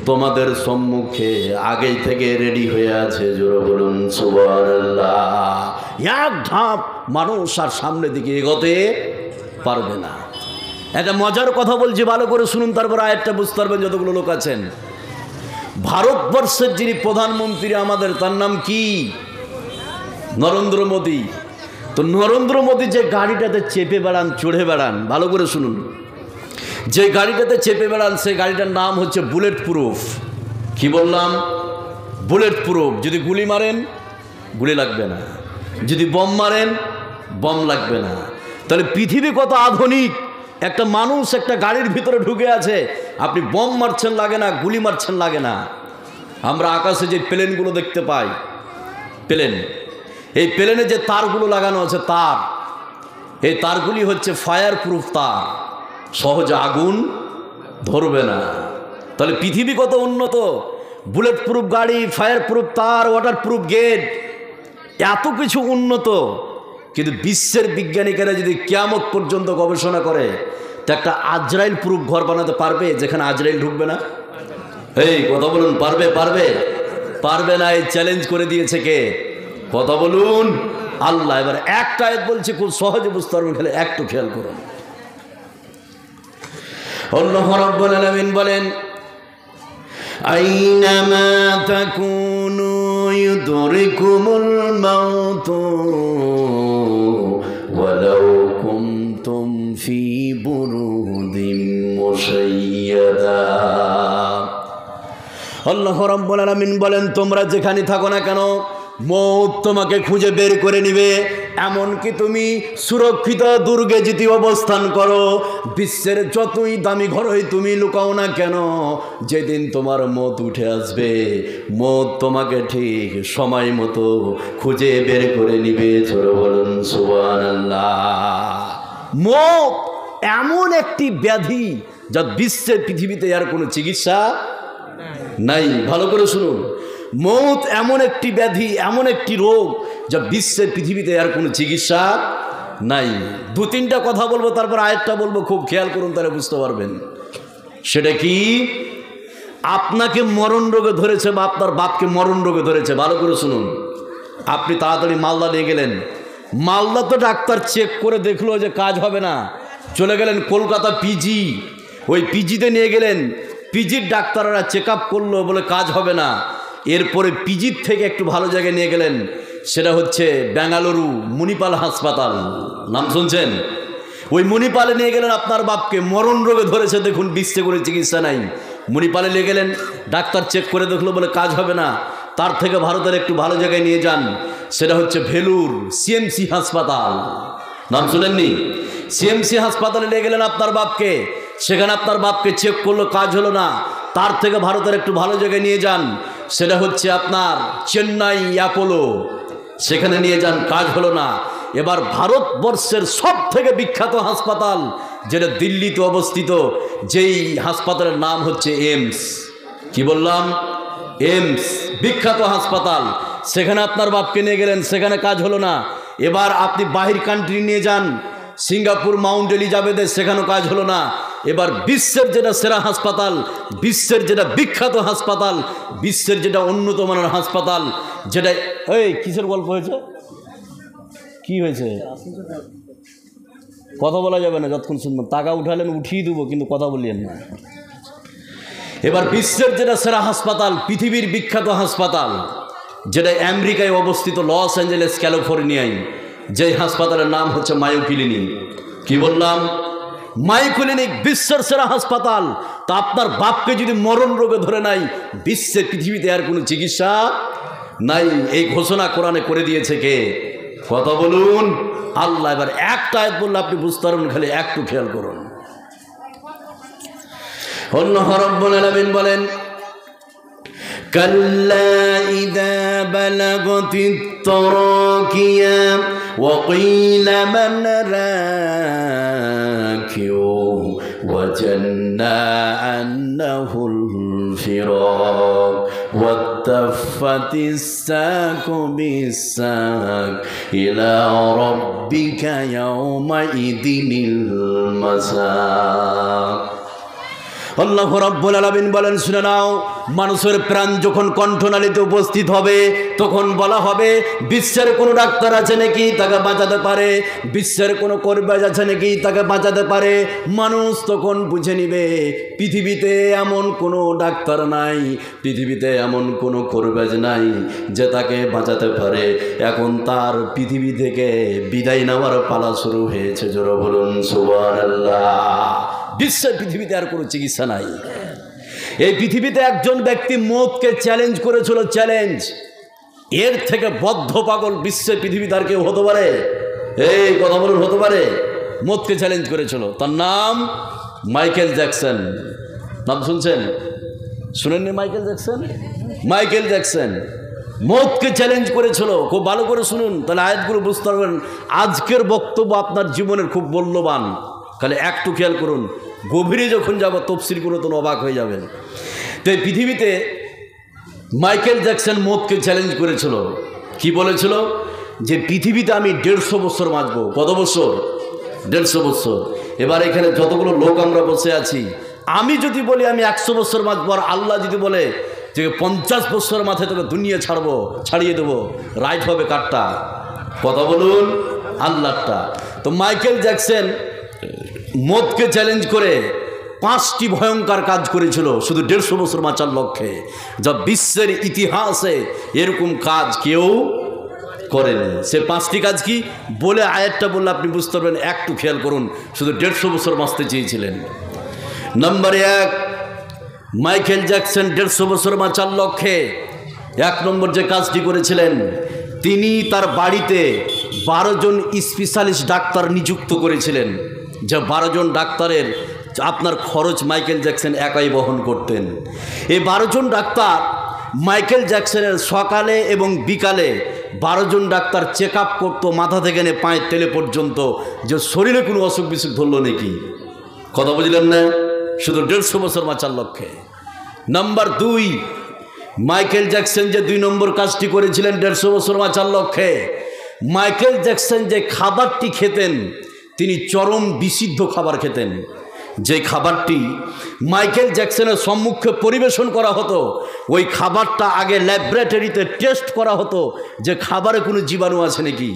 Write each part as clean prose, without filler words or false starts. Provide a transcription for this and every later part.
তোমাদের সম্মুখে আগেই থেকে রেডি হয়ে আছে। জোরে বলুন সুবহানাল্লাহ। এক ধাপ মানুষ আর সামনের দিকে এগোতে পারবে না। একটা মজার কথা বলছি, ভালো করে শুনুন, তারপর আয়াতটা বুঝতে পারবেন যতগুলো লোক আছেন। ভারতবর্ষের যিনি প্রধানমন্ত্রী আমাদের, তার নাম কি? নরেন্দ্র মোদী। তো নরেন্দ্র মোদী যে গাড়িটাতে চেপে বেড়ান, চড়ে বেড়ান, ভালো করে শুনুন, যে গাড়িটাতে চেপে বেড়ান সেই গাড়িটার নাম হচ্ছে বুলেট প্রুফ। কি বললাম? Bullet proof. যদি গুলি মারেন গুলি লাগবে না, যদি বম মারেন বম লাগবে না। তাহলে পৃথিবী কত আধুনিক! একটা মানুষ একটা গাড়ির ভিতরে ঢুকে আছে, আপনি বম মারছেন লাগে না, গুলি মারছেন লাগে না। আমরা আকাশে যে প্লেনগুলো দেখতে পাই, প্লেন, এই প্লেনে যে তারগুলো লাগানো আছে, তার, এই তারগুলি হচ্ছে ফায়ার প্রুফ তার, সহজে আগুন ধরবে না। তাহলে পৃথিবী কত উন্নত! বুলেট প্রুফ গাড়ি, ফায়ার প্রুফ তার, ওয়াটার প্রুফ গেট, এত কিছু উন্নত। কিন্তু বিশ্বের বিজ্ঞানীরা যদি কিয়ামত পর্যন্ত গবেষণা করে, তো একটা আজরাইল প্রুফ ঘর বানাতে পারবে যেখানে আজরাইল ঢুকবে না? এই কথা বলুন, পারবে? পারবে? পারবে না। এই চ্যালেঞ্জ করে দিয়েছে কে? কথা বলুন, আল্লাহ। এবার একটা আয়াত বলছে, খুব সহজে বুঝতে পারবেন, খেলে একটু খেয়াল করুন। আল্লাহ রাব্বুল আলামিন বলেন, আইনামা তাকুনু ইউদরিকুমুল মাউত ওয়ালাউ কুনতুম ফি বুরুদিম মুশাইয়াদা। আল্লাহ রাব্বুল আলামিন বলেন, তোমরা যেখানে থাকো না কেন, মৌত তোমাকে খুঁজে বের করে নিবে। এমনকি তুমি সুরক্ষিত দুর্গে যদি অবস্থান করো, বিশ্বের যতই দামি ঘরেই তুমি লুকাও না কেন, যেদিন তোমার মৌত উঠে আসবে, মৌত তোমাকে ঠিক সময় মতো খুঁজে বের করে নিবে। জোরে বলুন সুবহানাল্লাহ। মৌত এমন একটি ব্যাধি যা বিশ্বের পৃথিবীতে আর কোনো চিকিৎসা নাই। ভালো করে শুনুন, মৌত এমন একটি ব্যাধি, এমন একটি রোগ যা বিশ্বের পৃথিবীতে আর কোনো চিকিৎসা নাই। দু তিনটা কথা বলবো, তারপর আরেকটা বলবো, খুব খেয়াল করুন, তাহলে বুঝতে পারবেন। সেটা কি? আপনাকে মরণ রোগে ধরেছে বা আপনার বাপকে মরণ রোগে ধরেছে। ভালো করে শুনুন, আপনি তাড়াতাড়ি মালদা নিয়ে গেলেন, মালদা তো ডাক্তার চেক করে দেখলো যে কাজ হবে না, চলে গেলেন কলকাতা পিজি, ওই পিজিতে নিয়ে গেলেন, পিজির ডাক্তাররা চেক আপ করলো, বলে কাজ হবে না। এরপরে পিজির থেকে একটু ভালো জায়গায় নিয়ে গেলেন, সেটা হচ্ছে বেঙ্গালুরু মণিপাল হাসপাতাল, নাম শুনছেন? ওই মণিপালে নিয়ে গেলেন আপনার বাপকে, মরণ রোগে ধরেছে, দেখুন বিশ্বে কোনো চিকিৎসা নাই। মণিপালে নিয়ে গেলেন, ডাক্তার চেক করে দেখলো, বলে কাজ হবে না। তার থেকে ভারতের একটু ভালো জায়গায় নিয়ে যান, সেটা হচ্ছে ভেলুর সিএমসি হাসপাতাল, নাম শুনেননি? সিএমসি হাসপাতালে নিয়ে গেলেন আপনার বাপকে, সেখানে আপনার বাপকে চেক করলো, কাজ হলো না। তার থেকে ভারতের একটু ভালো জায়গায় নিয়ে যান, সেটা হচ্ছে আপনার চেন্নাই অ্যাপোলো, সেখানে নিয়ে যান, কাজ হলো না। এবার ভারতবর্ষের সব থেকে বিখ্যাত হাসপাতাল, যেটা দিল্লিতে অবস্থিত, যেই হাসপাতালের নাম হচ্ছে এইমস। কি বললাম? এইমস, বিখ্যাত হাসপাতাল। সেখানে আপনার বাপকে নিয়ে গেলেন, সেখানে কাজ হলো না। এবার আপনি বাহির কান্ট্রি নিয়ে যান, সিঙ্গাপুর মাউন্ট এলিজাবেথে, সেখানেও কাজ হলো না। এবার বিশ্বের যেটা সেরা হাসপাতাল, বিশ্বের যেটা বিখ্যাত হাসপাতাল, বিশ্বের যেটা উন্নত মানের হাসপাতাল, যেটা, এই কিসের গল্প হয়েছে? কি হয়েছে? কথা বলা যাবে না যতক্ষণ শুনবেন। টাকা উঠালেন, উঠিয়ে দেবো, কিন্তু কথা বললেন না। এবার বিশ্বের যেটা সেরা হাসপাতাল, পৃথিবীর বিখ্যাত হাসপাতাল, যেটা আমেরিকায় অবস্থিত, লস অ্যাঞ্জেলেস ক্যালিফোর্নিয়ায়, যেই হাসপাতালের নাম হচ্ছে মায়ো ক্লিনিক। কি বললাম? মায়ো ক্লিনিক বিশ্বের সেরা হাসপাতাল। তা আপনার বাপকে যদি মরণ রোগে ধরে নাই, বিশ্বের পৃথিবীতে আর কোনো চিকিৎসা নাই। এই ঘোষণা কোরআনে করে দিয়েছে কে? কথা বলুন, আল্লাহ। এবার একটা আয়াত বললে আপনি বুঝতে পারবেন, খালি একটু খেয়াল করুন। আল্লাহ রাব্বুল আলামিন বলেন, কাল্লা ইযা বালাগাতিত তারাকিয়া ওয়া কিলা মান রাকিউ ওয়া জান্না আন্নাহুল ফিরাক ওয়াত্তাফাতিস সাকু বিস-সাক ইলা রাব্বিকা ইয়াওমা ইদিনিল মাসাক। আল্লাহ রাব্বুল আলামিন বলেন, শুনে নাও, মানুষের প্রাণ যখন কণ্ঠনালীতে উপস্থিত হবে তখন বলা হবে বিশ্বের কোনো ডাক্তার আছে নাকি তাকে বাঁচাতে পারে, বিশ্বের কোনো কবিরাজ আছে নাকি তাকে বাঁচাতে পারে। মানুষ তখন বুঝে নিবে পৃথিবীতে এমন কোনো ডাক্তার নাই, পৃথিবীতে এমন কোনো কবিরাজ নাই যে তাকে বাঁচাতে পারে। এখন তার পৃথিবী থেকে বিদায় নেওয়ার পালা শুরু হয়েছে। জোরে বলুন সুবহানাল্লাহ। বিশ্বের পৃথিবীতে আর কোনো চিকিৎসা নাই। এই পৃথিবীতে একজন ব্যক্তি মৌতকে চ্যালেঞ্জ করেছিল, চ্যালেঞ্জ। এর থেকে বদ্ধ পাগল বিশ্বের পৃথিবীতে আর কেউ হতে পারে? এই কথা বলুন, হতে পারে? মৌতকে চ্যালেঞ্জ করেছিল, তার নাম মাইকেল জ্যাকসন। নাম শুনছেন? শুনেননি মাইকেল জ্যাকসন? মাইকেল জ্যাকসন মৌতকে চ্যালেঞ্জ করেছিল। খুব ভালো করে শুনুন, তাহলে আয়াতগুলো বুঝতে পারবেন। আজকের বক্তব্য আপনার জীবনের খুব মূল্যবান, খালি একটু খেয়াল করুন। গভীরে যখন যাব তফসির করে তো অবাক হয়ে যাবেন। তো এই পৃথিবীতে মাইকেল জ্যাকসন মৌতকে চ্যালেঞ্জ করেছিল। কি বলেছিল? যে পৃথিবীতে আমি 150 বছর বাঁচবো। কত বছর? 150 বছর। এবার এখানে যতগুলো লোক আমরা বসে আছি, আমি যদি বলি আমি 100 বছর বাঁচবো, আর আল্লাহ যদি বলে যে 50 বছর মাথায় তোকে দুনিয়া ছাড়িয়ে দেবো, রাইট হবে কারটা? কথা বলুন, আল্লাহটা। তো মাইকেল জ্যাকসন মৌতকে চ্যালেঞ্জ করে 5টি ভয়ঙ্কর কাজ করেছিল শুধু 150 বছর বাঁচার লক্ষ্যে, যা বিশ্বের ইতিহাসে এরকম কাজ কেউ করেনি। সে 5টি কাজ কি বলে আয়াতটা বললে আপনি বুঝতে পারবেন। একটু খেয়াল করুন, শুধু 150 বছর বাঁচতে চেয়েছিলেন। নম্বর 1, মাইকেল জ্যাকসন 150 বছর বাঁচার লক্ষ্যে 1 নম্বর যে কাজটি করেছিলেন, তিনি তার বাড়িতে 12 জন স্পেশালিস্ট ডাক্তার নিযুক্ত করেছিলেন। যে 12 জন ডাক্তারের আপনার খরচ মাইকেল জ্যাকসন একাই বহন করতেন। এই 12 জন ডাক্তার মাইকেল জ্যাকসনের সকালে এবং বিকালে 12 জন ডাক্তার চেক আপ করতো, মাথা থেকে নিয়ে পায়ের তেলে পর্যন্ত, যে শরীরে কোনো অসুখ বিসুখ ধরলো নাকি। কথা বুঝলেন না? শুধু 150 বছর বাঁচার লক্ষ্যে। নাম্বার 2, মাইকেল জ্যাকসন যে 2 নম্বর কাজটি করেছিলেন 150 বছর বাঁচার লক্ষ্যে, মাইকেল জ্যাকসন যে খাবারটি খেতেন, তিনি চরম বিশুদ্ধ খাবার খেতেন। যে খাবারটি মাইকেল জ্যাকসনের সম্মুখে পরিবেশন করা হতো, ওই খাবারটা আগে ল্যাবরেটরিতে টেস্ট করা হতো যে খাবারে কোনো জীবাণু আছে নাকি,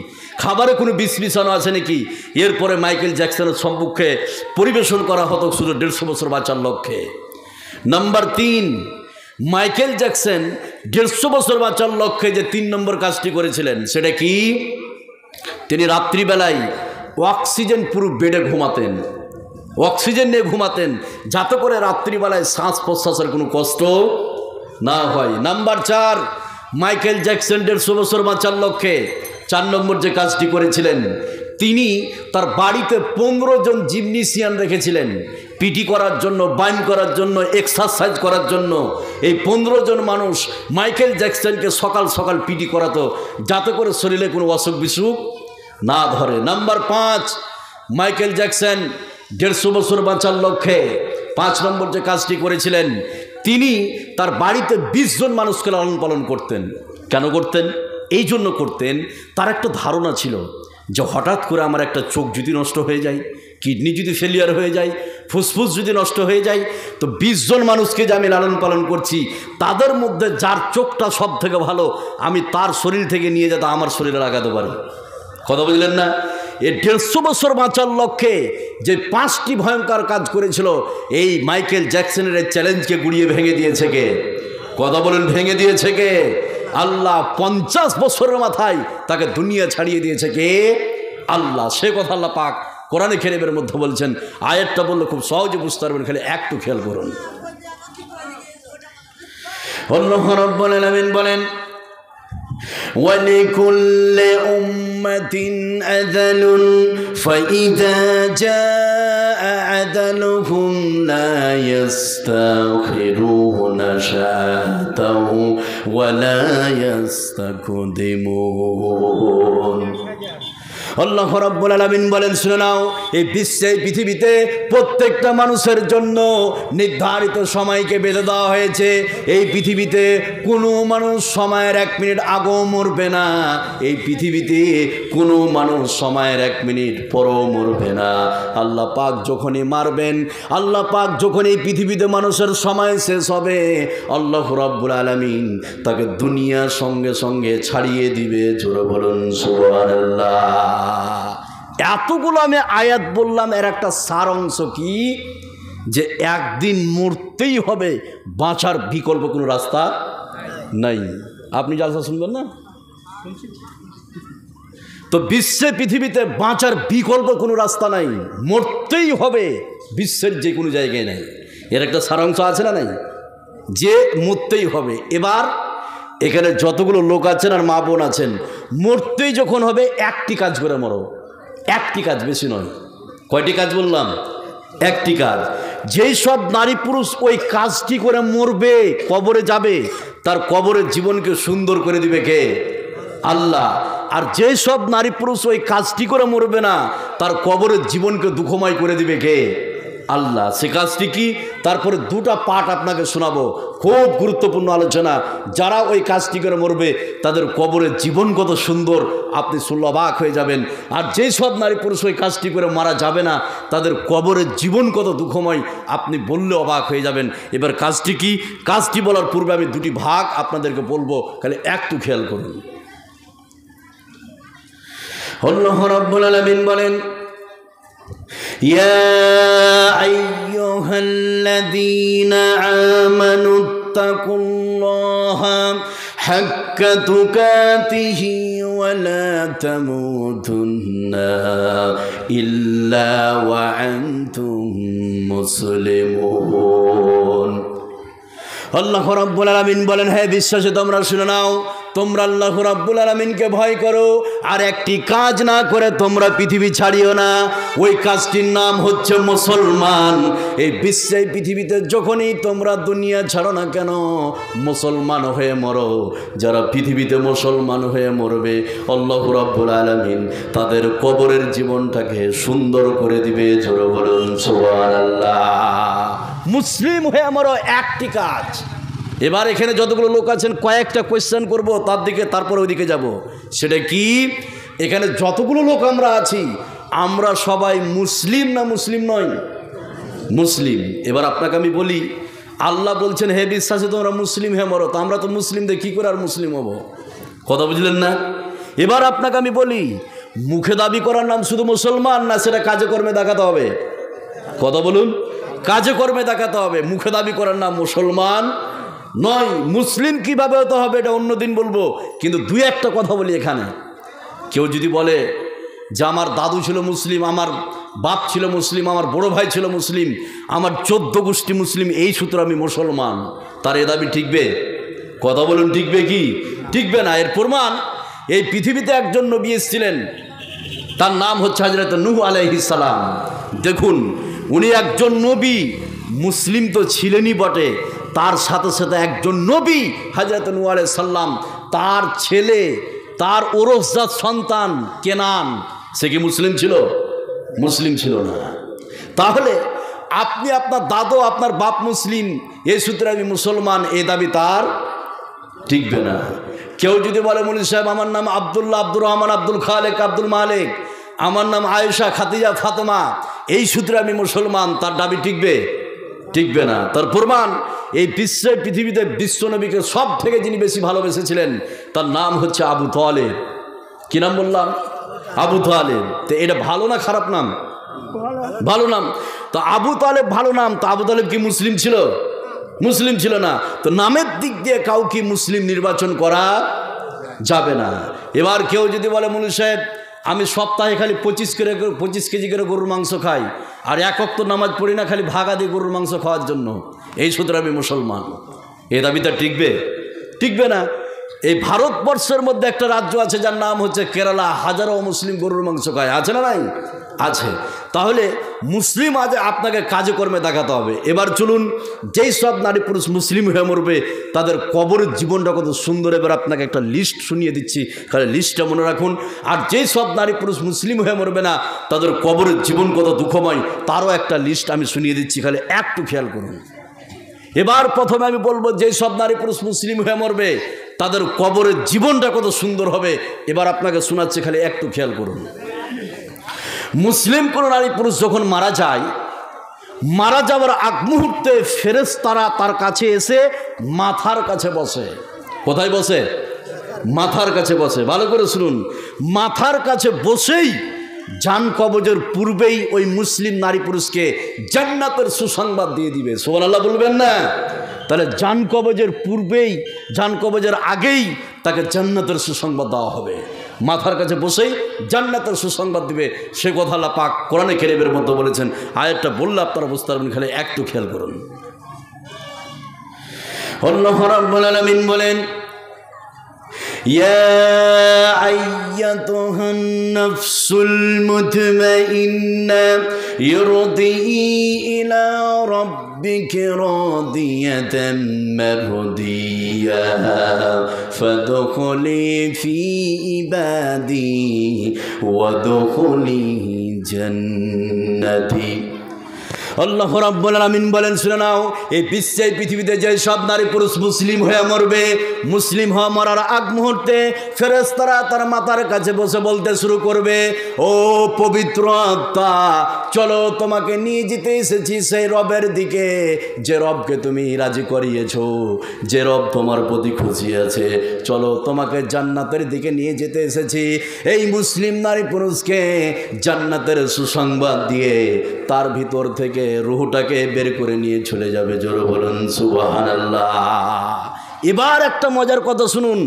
খাবারে কোনো বিষ মিশানো আছে নাকি। এরপরে মাইকেল জ্যাকসনের সম্মুখে পরিবেশন করা হতো শুধু 150 বছর বাঁচার লক্ষ্যে। নাম্বার 3, মাইকেল জ্যাকসন 150 বছর বাঁচার লক্ষ্যে যে 3 নম্বর কাজটি করেছিলেন, সেটা কি? তিনি রাত্রিবেলায় অক্সিজেন পুরো বেডে ঘুমাতেন, অক্সিজেন নিয়ে ঘুমাতেন, যাতে করে রাত্রিবেলায় শ্বাস প্রশ্বাসের কোনো কষ্ট না হয়। নাম্বার 4, মাইকেল জ্যাকসন 150 বছর বাঁচার লক্ষ্যে 4 নম্বর যে কাজটি করেছিলেন, তিনি তার বাড়িতে 15 জন জিমনেশিয়ান রেখেছিলেন পিটি করার জন্য, ব্যায়াম করার জন্য, এক্সারসাইজ করার জন্য। এই 15 জন মানুষ মাইকেল জ্যাকসনকে সকাল সকাল পিটি করাতো, যাতে করে শরীরে কোনো অসুখ বিসুখ না ধরে। নাম্বার 5, মাইকেল জ্যাকসন 150 বছর বাঁচার লক্ষ্যে 5 নম্বর যে কাজটি করেছিলেন, তিনি তার বাড়িতে 20 জন মানুষকে লালন পালন করতেন। কেন করতেন? এই জন্য করতেন, তার একটা ধারণা ছিল যে হঠাৎ করে আমার একটা চোখ যদি নষ্ট হয়ে যায়, কিডনি যদি ফেলিয়ার হয়ে যায়, ফুসফুস যদি নষ্ট হয়ে যায়, তো 20 জন মানুষকে যে আমি লালন পালন করছি, তাদের মধ্যে যার চোখটা সব থেকে ভালো, আমি তার শরীর থেকে নিয়ে যেতে আমার শরীরে লাগাতে পারি। কথা বুঝলেন না? এই 150 বছর বাঁচার লক্ষ্যে যে 5টি ভয়ঙ্কর কাজ করেছিল, এই মাইকেল জ্যাকসনের এই চ্যালেঞ্জকে গুড়িয়ে ভেঙে দিয়েছে কে? কথা বলেন, ভেঙে দিয়েছে কে? আল্লাহ। 50 বছরের মাথায় তাকে দুনিয়া ছাড়িয়ে দিয়েছে কে? আল্লাহ। সে কথা আল্লাহ পাক কোরআনে কারীমের মধ্যে বলছেন। আয়াতটা বললে খুব সহজে বুঝতে পারবেন, খালি একটু খেয়াল করুন। আল্লাহ রাব্বুল আলামিন বলেন, وَلِكُلِّ أُمَّةٍ أَجَلٌ فَإِذَا جَاءَ أَجَلُهُمْ لَا يَسْتَأْخِرُونَ سَاعَةً وَلَا يَسْتَقْدِمُونَ। আল্লাহ রাব্বুল আলামিন বলেন, শুনে নাও, এই বিশ্বে পৃথিবীতে প্রত্যেকটা মানুষের জন্য নির্ধারিত সময়কে বেঁধে দেওয়া হয়েছে। এই পৃথিবীতে কোনো মানুষ সময়ের 1 মিনিট আগেও মরবে না, এই পৃথিবীতে কোনো মানুষ সময়ের 1 মিনিট পরও মরবে না। আল্লাহ পাক যখনই মারবেন, আল্লাহ পাক যখন এই পৃথিবীতে মানুষের সময় শেষ হবে, আল্লাহ রাব্বুল আলামিন তাকে দুনিয়ার সঙ্গে সঙ্গে ছাড়িয়ে দিবে। জোরে বলুন সুবহানাল্লাহ। এতগুলো আমি আয়াত বললাম, এর একটা সার অংশ কি, যে একদিন মরতেই হবে, বাঁচার বিকল্প কোনো রাস্তা নাই। আপনি জালসা শুনবেন না তো, বিশ্বে পৃথিবীতে বাঁচার বিকল্প কোনো রাস্তা নাই, মরতেই হবে, বিশ্বের যে কোনো জায়গায় নাই। এর একটা সারাংশ আছে না নাই, যে মরতেই হবে। এবার এখানে যতগুলো লোক আছেন আর মা বোন আছেন, মরতেই যখন হবে একটি কাজ করে মরো, একটি কাজ, বেশি নয়। কয়টি কাজ বললাম? একটি কাজ। যেই সব নারী পুরুষ ওই কাজটি করে মরবে, কবরে যাবে, তার কবরের জীবনকে সুন্দর করে দিবে কে? আল্লাহ। আর যেই সব নারী পুরুষ ওই কাজটি করে মরবে না, তার কবরের জীবনকে দুঃখময় করে দিবে কে? আল্লাহ। সে কাজটি কি? তারপরে দুটা পাঠ আপনাকে শোনাবো, খুব গুরুত্বপূর্ণ আলোচনা। যারা ওই কাজটি করে মরবে তাদের কবরের জীবন কত সুন্দর, আপনি শুনলে অবাক হয়ে যাবেন। আর যেই সব নারী পুরুষ ওই কাজটি করে মারা যাবে না, তাদের কবরের জীবন কত দুঃখময়, আপনি বললে অবাক হয়ে যাবেন। এবার কাজটি কি? কাজটি বলার পূর্বে আমি দুটি ভাগ আপনাদেরকে বলবো, খালি একটু খেয়াল করুন। আল্লাহ রাব্বুল আলামিন বলেন, ইয়া আইয়ুহাল্লাযীনা আমানুত্তাকুল্লাহা হাক্কা তুকাতিহি ওয়া লা তামুতুন্না ইল্লা ওয়া আনতুম মুসলিমুন। আল্লাহ রাব্বুল আলামিন বলেন, হে বিশ্বাসী তোমরা শুনে নাও, তোমরা আল্লাহ রাব্বুল আলামিনকে ভয় করো, আর একটি কাজ না করে তোমরা পৃথিবী ছাড়িও না। ওই কাজটির নাম হচ্ছে মুসলমান। এই বিশ্বে পৃথিবীতে যখনই তোমরা দুনিয়া ছাড়ো না কেন, মুসলমান হয়ে মরো। যারা পৃথিবীতে মুসলমান হয়ে মরবে, আল্লাহ রাব্বুল আলামিন তাদের কবরের জীবনটাকে সুন্দর করে দিবে। জোরে বলুন সুবহানাল্লাহ। মুসলিম হয়ে মরো, একটি কাজ। এবার এখানে যতগুলো লোক আছেন কয়েকটা কোয়েশ্চেন করব, তার দিকে তারপরে ওইদিকে যাব। সেটা কি? এখানে যতগুলো লোক আমরা আছি, আমরা সবাই মুসলিম না মুসলিম নই? মুসলিম। এবার আপনাকে আমি বলি, আল্লাহ বলছেন হে বিশ্বাসী তোমরা মুসলিম হয়ে মরো, তো আমরা তো মুসলিমদের কী করে আর মুসলিম হব? কথা বুঝলেন না? এবার আপনাকে আমি বলি, মুখে দাবি করার নাম শুধু মুসলমান না, সেটা কাজে কর্মে দেখাতে হবে। কথা বলুন, কাজে কর্মে দেখাতে হবে। মুখে দাবি করার নাম মুসলমান নয়। মুসলিম কিভাবে হতে হবে এটা অন্যদিন বলবো, কিন্তু দুই একটা কথা বলি এখানে। কেউ যদি বলে যে আমার দাদু ছিল মুসলিম, আমার বাপ ছিল মুসলিম, আমার বড় ভাই ছিল মুসলিম, আমার 14 গোষ্ঠী মুসলিম, এই সূত্রে আমি মুসলমান, তার এ দাবি টিকবে? কথা বলুন, টিকবে কি? টিকবে না। এর প্রমাণ, এই পৃথিবীতে একজন নবী এসেছিলেন, তার নাম হচ্ছে হযরত নূহ আলাইহিস সালাম। দেখুন, উনি একজন নবী, মুসলিম তো ছিলেনই বটে, তার সাথে সাথে একজন নবী হযরত নূহ আলাইহিস সালাম, তার ছেলে, তার ওরসজাত সন্তান কেনান, সে কি মুসলিম ছিল? মুসলিম ছিল না। তাহলে আপনি, আপনার দাদু, আপনার বাপ মুসলিম, এই সূত্রে আমি মুসলমান, এই দাবি তার টিকবে না। কেউ যদি বলে মৌলভী সাহেব আমার নাম আব্দুল্লাহ, আব্দুর রহমান, আব্দুল খালেক, আব্দুল মালিক, আমার নাম আয়েশা, খাদিজা, ফাতেমা, এই সূত্রে আমি মুসলমান, তার দাবি টিকবে? টিকবে না। তার প্রমাণ, এই বিশ্বের পৃথিবীতে বিশ্বনবীকে সব থেকে যিনি বেশি ভালোবেসেছিলেন, তার নাম হচ্ছে আবু তালেব। কি নাম বললাম? আবু তালেব। তো এটা ভালো না খারাপ নাম? ভালো নাম। তো আবু তালেব ভালো নাম, তো আবু তালেব কি মুসলিম ছিল? মুসলিম ছিল না। তো নামের দিক দিয়ে কাউকে মুসলিম নির্বাচন করা যাবে না। এবার কেউ যদি বলে মৌলভী সাহেব আমি সপ্তাহে খালি 25 কেজি করে গরুর মাংস খাই, আর এক ওয়াক্ত নামাজ পড়ি না, খালি ভাগা দিই গরুর মাংস খাওয়ার জন্য, এই সূত্রে আমি মুসলমান, এ দাবিটা টিকবে? টিকবে না। এই ভারতবর্ষের মধ্যে একটা রাজ্য আছে যার নাম হচ্ছে কেরালা। হাজারো মুসলিম গরুর মাংস খায়, আছে না নাই? আছে। তাহলে মুসলিম আজ আপনাকে কাজে কর্মে দেখাতে হবে। এবার চলুন, যেই সব নারী পুরুষ মুসলিম হয়ে মরবে তাদের কবরের জীবনটা কত সুন্দর, এবার আপনাকে একটা লিস্ট শুনিয়ে দিচ্ছি, খালি লিস্টটা মনে রাখুন। আর যেই সব নারী পুরুষ মুসলিম হয়ে মরবে না তাদের কবরের জীবন কত দুঃখময়, তারও একটা লিস্ট আমি শুনিয়ে দিচ্ছি, খালি একটু খেয়াল করুন। এবার প্রথমে আমি বলবো, যেই সব নারী পুরুষ মুসলিম হয়ে মরবে তাদের কবরের জীবনটা কত সুন্দর হবে, এবার আপনাকে শোনাচ্ছি, খালি একটু খেয়াল করুন। মুসলিম কোন নারী পুরুষ যখন মারা যায়, মারা যাওয়ার আগ মুহূর্তে ফেরেশতারা তার কাছে এসে মাথার কাছে বসে। কোথায় বসে? মাথার কাছে বসে। ভালো করে শুনুন, মাথার কাছে বসেই জান কবজের পূর্বেই ওই মুসলিম নারী পুরুষকে জান্নাতের সুসংবাদ দিয়ে দিবে। সুবহানাল্লাহ বলবেন না? তাহলে জান কবজের পূর্বেই, জান কবজের আগেই তাকে জান্নাতের সুসংবাদ দেওয়া হবে। মাথার কাছে বসেই জান্নাতের সুসংবাদ দিবে, সে কথা আল্লাহ পাক কোরআনে কারীমের মধ্যে বলেছেন। আয়াতটা বললে আপনারা বুঝতে পারবেন, খালি একটু খেয়াল করুন। আল্লাহ রাব্বুল আলামিন বলেন, ইয়া আইয়াতুহান নাফসুল মুতমাইন্না ইরদিই ইলা রাব্বিকি রাদিয়াতাম মারদিয়া ফাদখুলি ফি ইবাদি ওয়াদখুলি জান্নাতি। আল্লাহ রাব্বুল আলামিন বলেন, শুনে নাও, এই বিশ্বে পৃথিবীতে যে সব নারী পুরুষ মুসলিম হয়ে মরবে, মুসলিম হওয়া মরার আগ মুহূর্তে ফেরেশতারা তার মাথার কাছে বসে বলতে শুরু করবে, ও পবিত্র আত্মা, চলো তোমাকে নিয়ে যেতে এসেছি সেই রবের দিকে যে রবকে তুমি রাজি করিয়েছো, যে রব তোমার প্রতি খুশি আছে। চলো তোমাকে জান্নাতের দিকে নিয়ে যেতে এসেছি। এই মুসলিম নারী পুরুষকে জান্নাতের সুসংবাদ দিয়ে তার ভিতর থেকে রূহটাকে বের করে নিয়ে চলে যাবে। জোরে বলুন সুবহানাল্লাহ। এবার একটা মজার কথা শুনুন,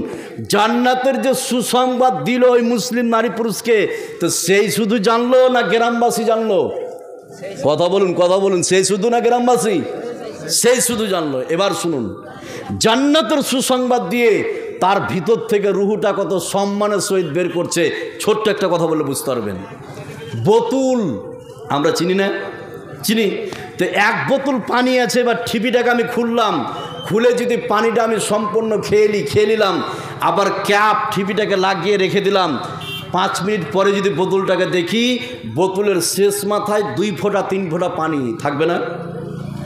জান্নাতের যে সুসংবাদ দিল ওই মুসলিম নারী পুরুষকে, তো সেই শুধু জানলো না গ্রামবাসী জানলো? কথা বলুন, কথা বলুন, সেই শুধু না গ্রামবাসী? সেই শুধু জানলো। এবার শুনুন, জান্নাতের সুসংবাদ দিয়ে তার ভিতর থেকে রূহটা কত সম্মানের সহিত বের করছে। ছোট্ট একটা কথা বলে বুঝতে পারবেন। বোতল আমরা চিনি না? চিনি। তো এক বোতল পানি আছে, এবার ঠিপিটাকে আমি খুললাম, খুলে যদি পানিটা আমি সম্পূর্ণ খেয়ে নিলাম, আবার ক্যাপ ঠিপিটাকে লাগিয়ে রেখে দিলাম, 5 মিনিট পরে যদি বোতলটাকে দেখি, বোতলের শেষ মাথায় 2 ফোঁটা 3 ফোঁটা পানি থাকবে না?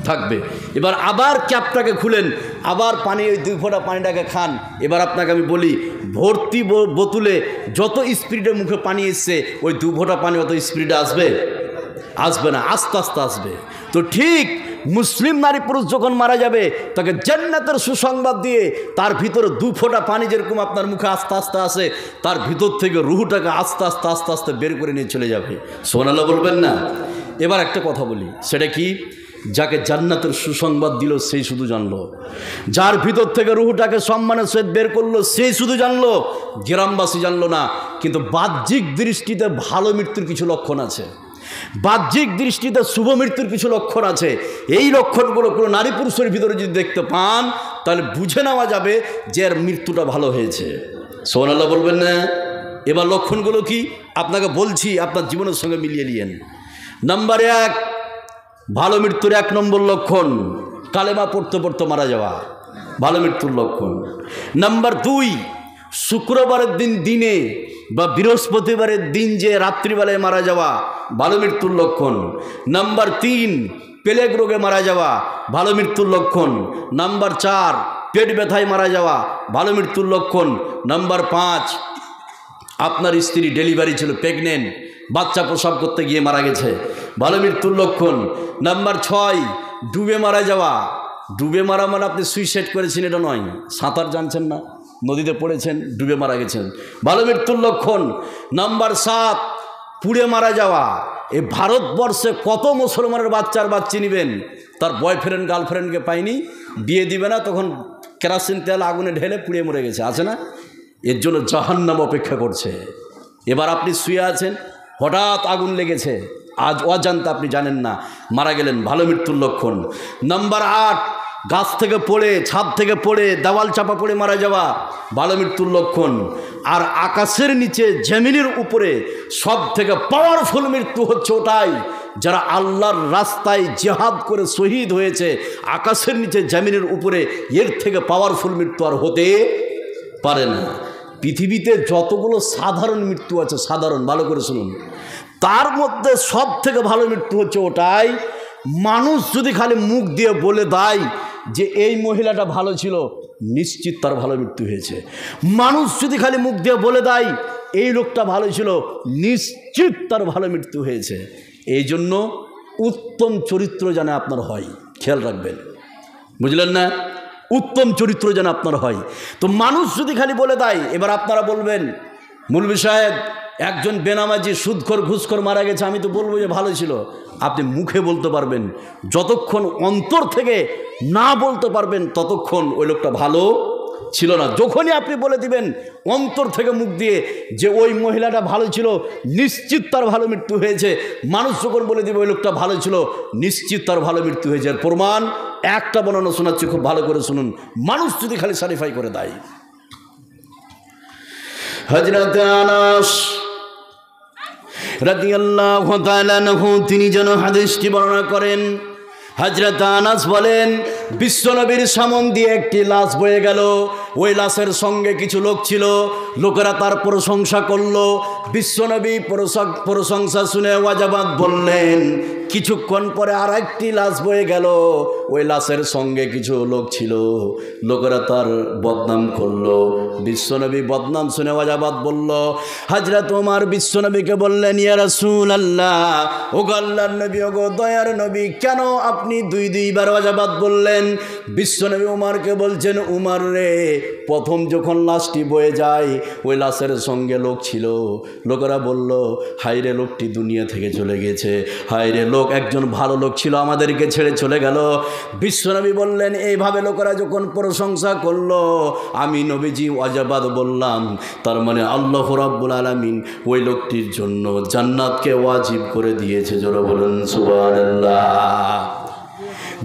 থাকবে। এবার আবার ক্যাপটাকে খুলেন, আবার পানি, ওই 2 ফোঁটা পানিটাকে খান। এবার আপনাকে আমি বলি, ভর্তি বোতলে যত স্পিডে মুখে পানি এসছে, ওই 2 ফোঁটা পানি অত স্পিডে আসবে? আসবে না, আস্তে আস্তে আসবে। তো ঠিক মুসলিম নারী পুরুষ যখন মারা যাবে, তাকে জান্নাতের সুসংবাদ দিয়ে তার ভিতরে 2 ফোঁটা পানি যেরকম আপনার মুখে আস্তে আস্তে আসে, তার ভিতর থেকে রূহটাকে আস্তে আস্তে আস্তে আস্তে বের করে নিয়ে চলে যাবে। সুবহানাল্লাহ বলবেন না? এবার একটা কথা বলি, সেটা কি? যাকে জান্নাতের সুসংবাদ দিল সেই শুধু জানলো, যার ভিতর থেকে রূহটাকে সম্মানের সহিত বের করলো সেই শুধু জানলো, গ্রামবাসী জানলো না। কিন্তু বাহ্যিক দৃষ্টিতে ভালো মৃত্যুর কিছু লক্ষণ আছে, বাহ্যিক দৃষ্টিতে শুভ মৃত্যুর কিছু লক্ষণ আছে। এই লক্ষণগুলো কোনো নারী পুরুষের ভিতরে যদি দেখতে পান, তাহলে বুঝে নেওয়া যাবে যে এর মৃত্যুটা ভালো হয়েছে। সুবহানাল্লাহ বলবেন না? এবার লক্ষণগুলো কি আপনাকে বলছি, আপনার জীবনের সঙ্গে মিলিয়ে নিয়েন। নাম্বার 1, ভালো মৃত্যুর 1 নম্বর লক্ষণ, কালেমা পড়তে পড়তে মারা যাওয়া, ভালো মৃত্যুর লক্ষণ। নাম্বার 2, শুক্রবারের দিনে বা বৃহস্পতিবারের দিন যে রাত্রিবেলায় মারা যাওয়া, ভালো মৃত্যুর লক্ষণ। নাম্বার 3, প্লেগ রোগে মারা যাওয়া, ভালো মৃত্যুর লক্ষণ। নাম্বার 4, পেট ব্যথায় মারা যাওয়া, ভালো মৃত্যুর লক্ষণ। নাম্বার 5, আপনার স্ত্রী ডেলিভারি ছিল, প্রেগনেন্ট, বাচ্চা প্রসব করতে গিয়ে মারা গেছে, ভালো মৃত্যুর লক্ষণ। নাম্বার 6, ডুবে মারা যাওয়া। ডুবে মারা মানে আপনি সুইসাইড করেছেন এটা নয়, সাঁতার জানছেন না, নদীতে পড়েছেন, ডুবে মারা গেছেন, ভালো মৃত্যুর লক্ষণ। নাম্বার 7, পুড়ে মারা যাওয়া। এই ভারতবর্ষে কত মুসলমানের বাচ্চি নেবেন, তার বয়ফ্রেন্ড গার্লফ্রেন্ডকে পায়নি, বিয়ে দিবে না, তখন কেরোসিন তেল আগুনে ঢেলে পুড়িয়ে মরে গেছে, আছে না? এর জন্য জাহান্নাম অপেক্ষা করছে। এবার আপনি শুয়ে আছেন, হঠাৎ আগুন লেগেছে, আজ অজান্তে আপনি জানেন না, মারা গেলেন, ভালো মৃত্যুর লক্ষণ। নাম্বার 8, গাছ থেকে পড়ে, ছাদ থেকে পড়ে, দেওয়াল চাপা পড়ে মারা যাওয়া ভালো মৃত্যুর লক্ষণ। আর আকাশের নিচে জমিনের উপরে সব থেকে পাওয়ারফুল মৃত্যু হচ্ছে ওটাই, যারা আল্লাহর রাস্তায় জিহাদ করে শহীদ হয়েছে। আকাশের নিচে জমিনের উপরে এর থেকে পাওয়ারফুল মৃত্যু আর হতে পারে না। পৃথিবীতে যতগুলো সাধারণ মৃত্যু আছে, সাধারণ, ভালো করে শুনুন, তার মধ্যে সব থেকে ভালো মৃত্যু হচ্ছে ওটাই, মানুষ যদি খালি মুখ দিয়ে বলে দেয় যে এই মহিলাটা ভালো ছিল, নিশ্চিত তার ভালো মৃত্যু হয়েছে। মানুষ যদি খালি মুখ দিয়ে বলে দেয় এই লোকটা ভালো ছিল, নিশ্চিত তার ভালো মৃত্যু হয়েছে। এই জন্য উত্তম চরিত্র যেন আপনার হয়, খেয়াল রাখবেন, বুঝলেন না? উত্তম চরিত্র যেন আপনার হয়। তো মানুষ যদি খালি বলে দেয়, এবার আপনারা বলবেন মৌলভী সাহেব একজন বেনামাজি সুদখোর ঘুষখোর মারা গেছে, আমি তো বলবো যে ভালো ছিল। আপনি মুখে বলতে পারবেন, যতক্ষণ অন্তর থেকে না বলতে পারবেন ততক্ষণ ওই লোকটা ভালো ছিল না। যখনই আপনি বলে দিবেন অন্তর থেকে মুখ দিয়ে যে ওই মহিলাটা ভালো ছিল, নিশ্চিত তার ভালো মৃত্যু হয়েছে, মানুষ যখন বলে দিবে ওই লোকটা ভালো ছিল, নিশ্চিত তার ভালো মৃত্যু হয়েছে। আর প্রমাণ একটা বর্ণনা শোনাচ্ছি, খুব ভালো করে শুনুন। মানুষ যদি খালি সারিফাই করে দেয়, হযরত আনাস রাদিয়াল্লাহু তাআলা আনহু তিনি যেন হাদিসটি বর্ণনা করেন। হযরত আনাস বলেন, বিশ্বনবীর সামন দিয়ে একটি লাশ বয়ে গেল, ওই লাশের সঙ্গে কিছু লোক ছিল, লোকেরা তার প্রশংসা করলো। বিশ্বনবী প্রশংসা শুনে ওয়াজাবাত বললেন। কিছুক্ষণ পরে আর একটি লাশ বয়ে গেল, ওই লাশের সঙ্গে কিছু লোক ছিল, লোকেরা তার বদনাম করলো। বিশ্বনবী বদনাম শুনে ওয়াজাবাত বলল। হযরত ওমর বিশ্বনবীকে বললেন, ইয়া রাসূলুল্লাহ, ওগো আল্লাহর নবী, ওগো দয়ার নবী, কেন আপনি দুইবার ওয়াজাবাত বললেন? বিশ্বনবী ওমরকে বলছেন, উমর রে, প্রথম যখন লাশটি বয়ে যায় ওই লাশের সঙ্গে লোক ছিল, লোকেরা বলল, হায়রে লোকটি দুনিয়া থেকে চলে গেছে, হায়রে লোক একজন ভালো লোক ছিল, আমাদেরকে ছেড়ে চলে গেল। বিশ্বনবী বললেন, এইভাবে লোকেরা যখন প্রশংসা করলো, আমি নবীজি ওয়াজাবাত বললাম, তার মানে আল্লাহ রাব্বুল আলামিন ওই লোকটির জন্য জান্নাতকে ওয়াজিব করে দিয়েছে। জোরে বলুন সুবহানাল্লাহ।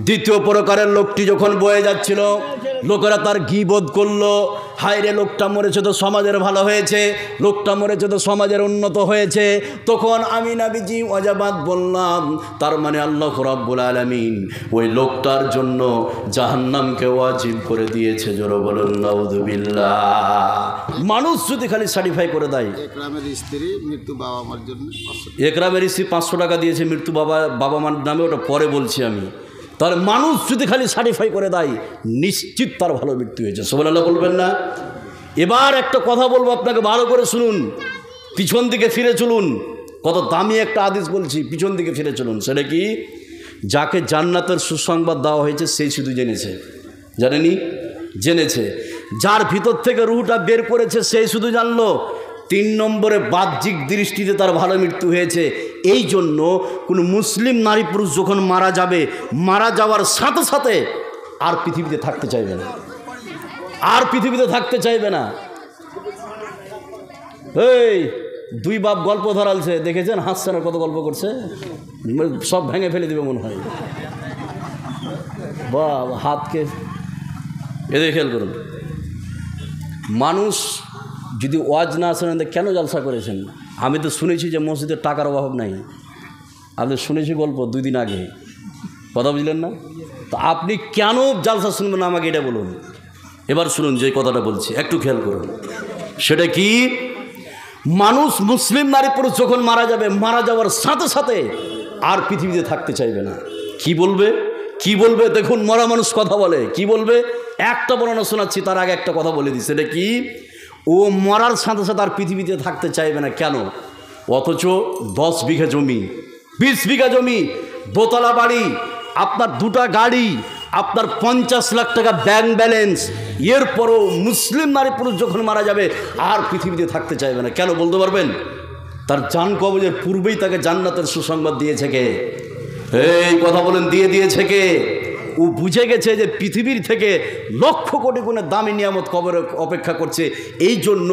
দ্বিতীয় প্রকারের লোকটি যখন বয়ে যাচ্ছিল, লোকেরা তার গীবত করলো, হায়রে লোকটা মরেছে তো সমাজের ভালো হয়েছে, লোকটা মরেছে তো সমাজের উন্নত হয়েছে। তখন আমি নবীজি ওয়াজাবাত বললাম, তার মানে আল্লাহ রাব্বুল আলামিন ওই লোকটার জন্য জাহান্নামকে ওয়াজিব করে দিয়েছে। জোরে বলুন নাউযুবিল্লাহ। মানুষ যদি খালি সার্টিফাই করে দেয়, একরামের স্ত্রী মৃত্যু বাবা মার জন্য, একরামের স্ত্রী 500 টাকা দিয়েছে মৃত্যু বাবা মার নামে, ওটা পরে বলছি আমি। তাহলে মানুষ যদি খালি সার্টিফাই করে দেয়, নিশ্চিত তার ভালো মৃত্যু হয়েছে। সুবহানাল্লাহ বলবেন না? এবার একটা কথা বলবো, আপনাকে ভালো করে শুনুন, পিছন দিকে ফিরে চলুন। কত দামি একটা হাদিস বলছি, পিছন দিকে ফিরে চলুন। সেটা কি? যাকে জান্নাতের সুসংবাদ দেওয়া হয়েছে সেই শুধু জেনেছে, জানেনি? জেনেছে। যার ভিতর থেকে রুহটা বের করেছে সেই শুধু জানলো। 3 নম্বরে বাহ্যিক দৃষ্টিতে তার ভালো মৃত্যু হয়েছে। এই জন্য কোনো মুসলিম নারী পুরুষ যখন মারা যাবে, মারা যাওয়ার সাথে সাথে আর পৃথিবীতে থাকতে চাইবে না, আর পৃথিবীতে থাকতে চাইবে না। এই 2 বাপ গল্প ধরালছে, দেখেছেন? হাসছে না, কত গল্প করছে, সব ভেঙে ফেলে দেবে মনে হয়। বা হাতকে এদের খেয়াল করুন। মানুষ যদি ওয়াজ না শোনেন, কেন জলসা করেছেন? আমি তো শুনেছি যে মসজিদের টাকার অভাব নাই, আপনি শুনেছি গল্প 2 দিন আগে, কথা বুঝলেন না? তো আপনি কেন জলসা শুনবেন না, আমাকে এটা বলুন। এবার শুনুন যে কথাটা বলছি, একটু খেয়াল করুন। সেটা কি? মানুষ মুসলিম নারী পুরুষ যখন মারা যাবে, মারা যাওয়ার সাথে সাথে আর পৃথিবীতে থাকতে চাইবে না। কি বলবে? কি বলবে? দেখুন, মরা মানুষ কথা বলে, কি বলবে? একটা বর্ণনা শোনাচ্ছি, তার আগে একটা কথা বলে দিই। সেটা কি? ও মরার সাথে সাথে আর পৃথিবীতে থাকতে চাইবে না। কেন? অথচ 10 বিঘা জমি, 20 বিঘা জমি, দোতলা বাড়ি, আপনার 2টা গাড়ি, আপনার 50 লাখ টাকা ব্যাংক ব্যালেন্স, এরপরও মুসলিম নারী পুরুষ যখন মারা যাবে আর পৃথিবীতে থাকতে চাইবে না। কেন বলতে পারবেন? তার জান কবজের পূর্বেই তাকে জান্নাতের সুসংবাদ দিয়েছে কে? এই কথা বলেন, দিয়েছে কে? ও বুঝে গেছে যে পৃথিবীর থেকে লক্ষ কোটি গুণের দামি নিয়ামত কবরে অপেক্ষা করছে। এই জন্য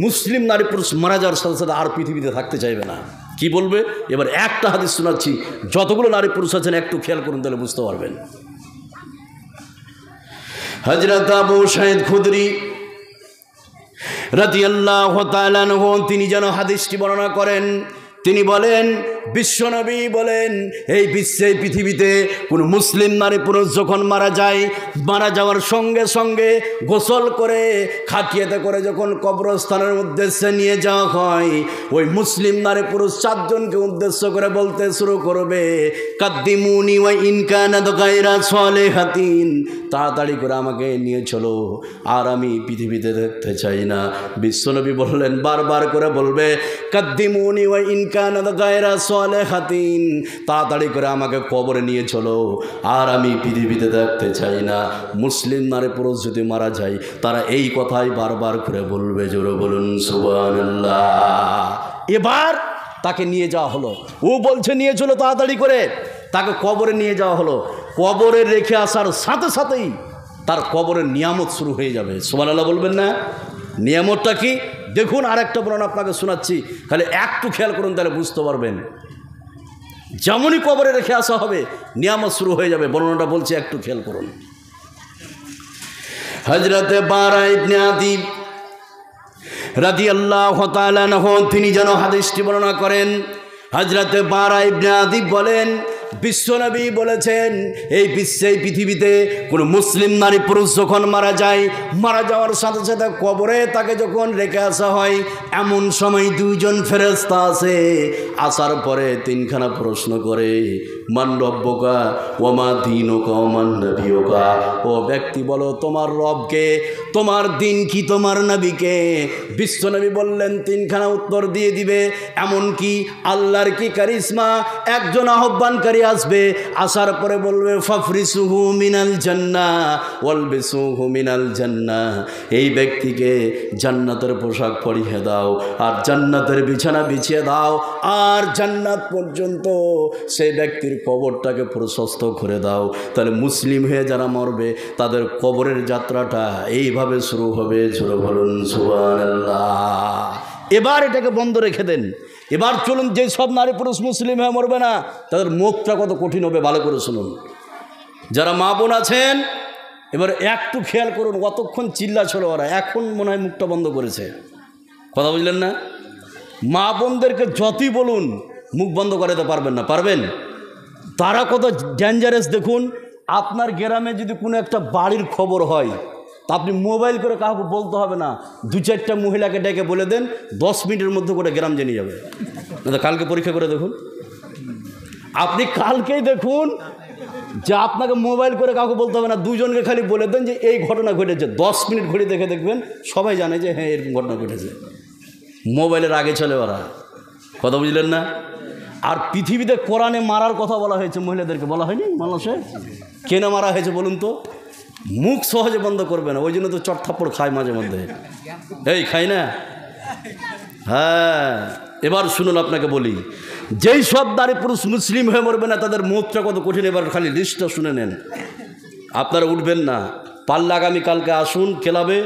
মুসলিম নারী পুরুষ মারা যাওয়ার সাথে সাথে আর পৃথিবীতে থাকতে চাইবে না। কি বলবে? এবার একটা হাদিস শোনাচ্ছি, যতগুলো নারী পুরুষ আছেন একটু খেয়াল করুন, তাহলে বুঝতে পারবেন। হযরত আবু সাঈদ খুদরি রাদিয়াল্লাহু তাআলা আনহু তিনি যেন হাদিসটি বর্ণনা করেন। তিনি বলেন, বিশ্বনবী বলেন, এই বিশ্বে পৃথিবীতে কোনো মুসলিম নারী পুরুষ যখন মারা যায়, মারা যাওয়ার সঙ্গে সঙ্গে গোসল করে খাটিয়াতে করে যখন কবরস্থানের উদ্দেশ্যে নিয়ে যাওয়া হয়, ওই মুসলিম নারী পুরুষ চারজনকে উদ্দেশ্য করে বলতে শুরু করবে, কাদ্দিমুনি ওয়া ইন কানাত গায়রা সালিহাতিন, তাড়াতাড়ি করে আমাকে নিয়ে চলো, আর আমি পৃথিবীতে দেখতে চাই না। বিশ্বনবী বললেন, বারবার করে বলবে, কাদ্দিমুনি ওয়া ইন কানাত গায়রা সালিহাতিন, তাড়াতাড়ি করে আমাকে কবরে নিয়ে চলো, আর আমি পৃথিবীতে দেখতে চাই না। মুসলিম নারী পুরুষ যদি মারা যায়, তারা এই কথাই বারবার করে বলবে। জোরে বলুন সুবহানাল্লাহ। এবার তাকে নিয়ে যাওয়া হলো, ও বলছে নিয়ে চলো তাড়াতাড়ি করে, তাকে কবরে নিয়ে যাওয়া হলো। কবরে রেখে আসার সাথে সাথেই তার কবরের নিয়ামত শুরু হয়ে যাবে। সুবহানাল্লাহ বলবেন না? নিয়ামতটা কি দেখুন, আরেকটা বর্ণনা আপনাকে শোনাচ্ছি, খালি একটু খেয়াল করুন, তাহলে বুঝতে পারবেন। যেমনই কবরে রেখে আসা হবে, নিয়ামত শুরু হয়ে যাবে। বর্ণনাটা বলছি, একটু খেয়াল করুন। হযরতে বারা ইবনে আদিব রাদিয়াল্লাহু তাআলা আনহু তিনি যেন হাদিসটি বর্ণনা করেন। হযরতে বারা ইবনে আদিব বলেন, বিশ্বনবী বলেছেন, এই বিশ্বে পৃথিবীতে কোনো মুসলিম নারী পুরুষ যখন মারা যায়, মারা যাওয়ার সাথে সাথে কবরে তাকে যখন রেখে আসা হয়, এমন সময় দুইজন ফেরেশতা আছে, আসার পরে তিনখানা প্রশ্ন করে, মান রব্বুকা ওয়া মা দীনুকা ওয়া মান নবিয়ুকা, ও ব্যক্তি বলো তোমার রবকে, তোমার দিন কি, তোমার নবীকে। বিশ্বনবী বললেন তিনখানা উত্তর দিয়ে দিবে। এমনকি আল্লাহর কি কারিশমা, একজন আহ্বানকারী আসবে, আসার পরে বলবে, ফাফরিসুহু মিনাল জান্নাহ ওয়ালবিসুহু মিনাল জান্নাহ, এই ব্যক্তিকে জান্নাতের পোশাক পরিয়ে দাও, আর জান্নাতের বিছানা বিছিয়ে দাও, আর জান্নাত পর্যন্ত সেই ব্যক্তির কবরটাকে প্রশস্ত করে দাও। তাহলে মুসলিম হয়ে যারা মরবে, তাদের কবরের যাত্রাটা এইভাবে শুরু হবে। জোরে বলুন সুবহানাল্লাহ। এবার এটাকে বন্ধ রেখে দেন। এবার চলুন, যে সব নারী পুরুষ মুসলিম হয়ে মরবে না, তাদের মুখটা কত কঠিন হবে ভালো করে শুনুন। যারা মা বোন আছেন, এবার একটু খেয়াল করুন, কতক্ষণ চিল্লা ছিল ওরা, এখন মনে হয় মুখটা বন্ধ করেছে। কথা বুঝলেন না? মা বোনদেরকে যতই বলুন, মুখ বন্ধ করাতে পারবেন না। পারবেন? তারা কত ডেঞ্জারাস দেখুন। আপনার গ্রামে যদি কোনো একটা বাড়ির খবর হয়, তা আপনি মোবাইল করে কাউকে বলতে হবে না, দু চারটা মহিলাকে ডেকে বলে দেন, 10 মিনিটের মধ্যে করে গ্রাম জেনে যাবে। কালকে পরীক্ষা করে দেখুন, আপনি কালকেই দেখুন যে আপনাকে মোবাইল করে কাউকে বলতে হবে না, দুজনকে খালি বলে দেন যে এই ঘটনা ঘটেছে, 10 মিনিট ঘড়ি দেখে দেখবেন সবাই জানে যে হ্যাঁ এরকম ঘটনা ঘটেছে। মোবাইলের আগে চলে ওরা। কথা বুঝলেন না? আর পৃথিবীতে কোরআনে মারার কথা বলা হয়েছে, মহিলাদেরকে বলা হয়নি? মানুষে কেন মারা হয়েছে বলুন তো? মুখ সহজে বন্ধ করবে না, ওই জন্য তো চটথাপ্পড় খায় মাঝে মধ্যে। এই খাই না? হ্যাঁ। এবার শুনুন, আপনাকে বলি, যেই সব নারী পুরুষ মুসলিম হয়ে মরবে না, তাদের মুখটা কত কঠিন। এবার খালি লিস্টটা শুনে নেন, আপনারা উঠবেন না। পারলে আগামীকালকে আসুন ক্লাবে,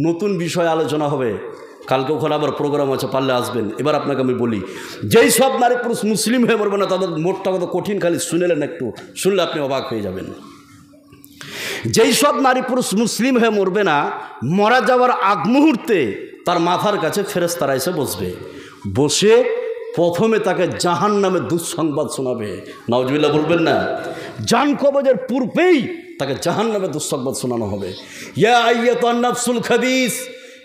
নতুন বিষয় আলোচনা হবে। কালকে ওখানে আবার প্রোগ্রাম আছে, পারলে আসবেন। এবার আপনাকে আমি বলি, যেই সব নারী পুরুষ মুসলিম হয়ে মরবে না, তাদের মুখটা কত কঠিন, খালি শুনেলেন, একটু শুনলে আপনি অবাক হয়ে যাবেন। যেই সব নারী পুরুষ মুসলিম হয়ে মরবে না, মারা যাওয়ার আগ মুহূর্তে তার মাথার কাছে ফেরেশতারা এসে বসবে। বসে প্রথমে তাকে জাহান্নামের দুঃসংবাদ শোনাবে। নাউজুবিল্লাহ বলবেন না? জান কবজের পূর্বেই তাকে জাহান্নামের দুঃসংবাদ শোনানো হবে। ইয়া আইয়াতুন নাফসুল খাবিস,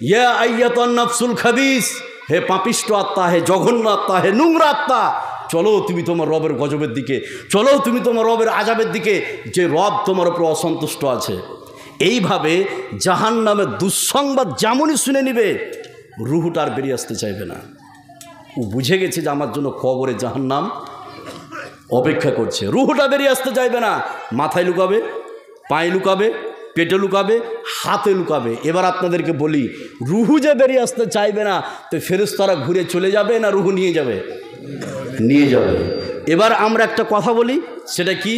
ইয়া আইয়াতুন নাফসুল খাবিস, হে পাপিষ্ঠ আত্মা, হে জঘন্য আত্মা, হে নোংরা আত্মা, চলো তুমি তোমার রবের গজবের দিকে, চলো তুমি তোমার রবের আযাবের দিকে, যে রব তোমার উপর অসন্তুষ্ট আছে। এইভাবে জাহান্নামের দুঃসংবাদ যেমনই শুনে নিবে, রুহুটা আর বেরিয়ে আসতে চাইবে না। ও বুঝে গেছে যে আমার জন্য কবরে জাহান্নাম অপেক্ষা করছে। রুহুটা বেরিয়ে আসতে চাইবে না। মাথায় লুকাবে, পায়ে লুকাবে, পেটে লুকাবে, হাতে লুকাবে। এবার আপনাদেরকে বলি, রুহু যে বেরিয়ে আসতে চাইবে না, তো ফেরেশতারা ঘুরে চলে যাবে না রুহু নিয়ে যাবে? নিয়ে যাবে। এবার আমরা একটা কথা বলি, সেটা কি?